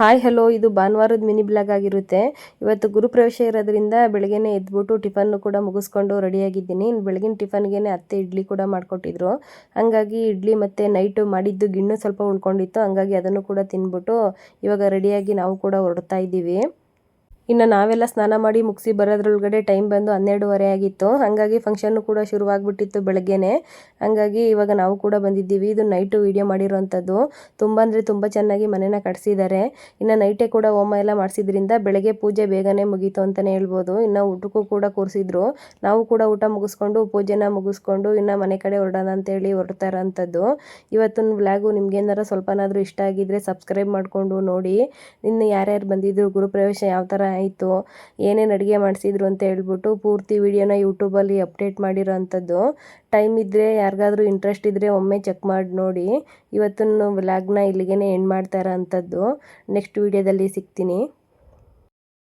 Hi hello, ಇದು ಭಾನುವಾರದ mini blog ಆಗಿರುತ್ತೆ. ಇವತ್ತು ಗುರುಪ್ರವೇಶ ಇರೋದ್ರಿಂದ ಬೆಳಗ್ಗೆನೇ ಎದ್ಬಿಟ್ಟು ಟಿಫನ್ನು ಕೂಡ ಮುಗಿಸ್ಕೊಂಡು ರೆಡಿಯಾಗಿದ್ದೀನಿ. ಬೆಳಗಿನ ಟಿಫನ್ಗೆ ಅತ್ತೆ ಇಡ್ಲಿ ಕೂಡ ಮಾಡಿಕೊಟ್ಟಿದ್ರು. ಹಂಗಾಗಿ ಇಡ್ಲಿ ಮತ್ತು ನೈಟು ಮಾಡಿದ್ದು ಗಿಣ್ಣು ಸ್ವಲ್ಪ ಉಳ್ಕೊಂಡಿತ್ತು. ಹಂಗಾಗಿ ಅದನ್ನು ಕೂಡ ತಿಂದ್ಬಿಟ್ಟು ಇವಾಗ ರೆಡಿಯಾಗಿ ನಾವು ಕೂಡ ಹೊರಡ್ತಾ ಇದ್ದೀವಿ. ಇನ್ನು ನಾವೆಲ್ಲ ಸ್ನಾನ ಮಾಡಿ ಮುಗಿಸಿ ಬರೋದ್ರೊಳಗಡೆ ಟೈಮ್ ಬಂದು 12:30 ಆಗಿತ್ತು. ಹಾಗಾಗಿ ಫಂಕ್ಷನ್ನು ಕೂಡ ಶುರುವಾಗ್ಬಿಟ್ಟಿತ್ತು ಬೆಳಗ್ಗೆನೇ. ಹಾಗಾಗಿ ಇವಾಗ ನಾವು ಕೂಡ ಬಂದಿದ್ದೀವಿ. ಇದು ನೈಟು ವೀಡಿಯೋ ಮಾಡಿರೋವಂಥದ್ದು. ತುಂಬ ಅಂದರೆ ತುಂಬ ಚೆನ್ನಾಗಿ ಮನೇನ ಕಟ್ಸಿದ್ದಾರೆ. ಇನ್ನು ನೈಟೇ ಕೂಡ ಹೋಮ ಎಲ್ಲ ಮಾಡಿಸಿದ್ರಿಂದ ಬೆಳಗ್ಗೆ ಪೂಜೆ ಬೇಗನೆ ಮುಗೀತು ಅಂತಲೇ ಹೇಳ್ಬೋದು. ಇನ್ನು ಊಟಕ್ಕೂ ಕೂಡ ಕೂರಿಸಿದ್ರು. ನಾವು ಕೂಡ ಊಟ ಮುಗಿಸ್ಕೊಂಡು ಪೂಜೆನ ಮುಗಿಸ್ಕೊಂಡು ಇನ್ನು ಮನೆ ಕಡೆ ಹೊರಡೋಣ ಅಂತೇಳಿ ಹೊರಡ್ತಾ ಇರೋಂಥದ್ದು. ಇವತ್ತಿನ ವ್ಲಾಗು ನಿಮ್ಗೇನಾರು ಸ್ವಲ್ಪನಾದರೂ ಇಷ್ಟ ಆಗಿದ್ದರೆ ಸಬ್ಸ್ಕ್ರೈಬ್ ಮಾಡಿಕೊಂಡು ನೋಡಿ. ಇನ್ನು ಯಾರ್ಯಾರು ಬಂದಿದ್ರು, ಗುರುಪ್ರವೇಶ ಯಾವ ಥರ ಆಯಿತು, ಏನೇನು ಅಡುಗೆ ಮಾಡಿಸಿದ್ರು ಅಂತ ಹೇಳ್ಬಿಟ್ಟು ಪೂರ್ತಿ ವಿಡಿಯೋನ ಯೂಟ್ಯೂಬಲ್ಲಿ ಅಪ್ಡೇಟ್ ಮಾಡಿರೋ ಅಂಥದ್ದು. ಟೈಮ್ ಇದ್ದರೆ ಯಾರಿಗಾದ್ರೂ ಇಂಟ್ರೆಸ್ಟ್ ಇದ್ದರೆ ಒಮ್ಮೆ ಚೆಕ್ ಮಾಡಿ ನೋಡಿ. ಇವತ್ತಿನ ವ್ಲಾಗ್ನ ಇಲ್ಲಿಗೆ ಎಂಡ್ ಮಾಡ್ತಾ ಇರೋ ಅಂಥದ್ದು. ನೆಕ್ಸ್ಟ್ ವಿಡಿಯೋದಲ್ಲಿ ಸಿಗ್ತೀನಿ.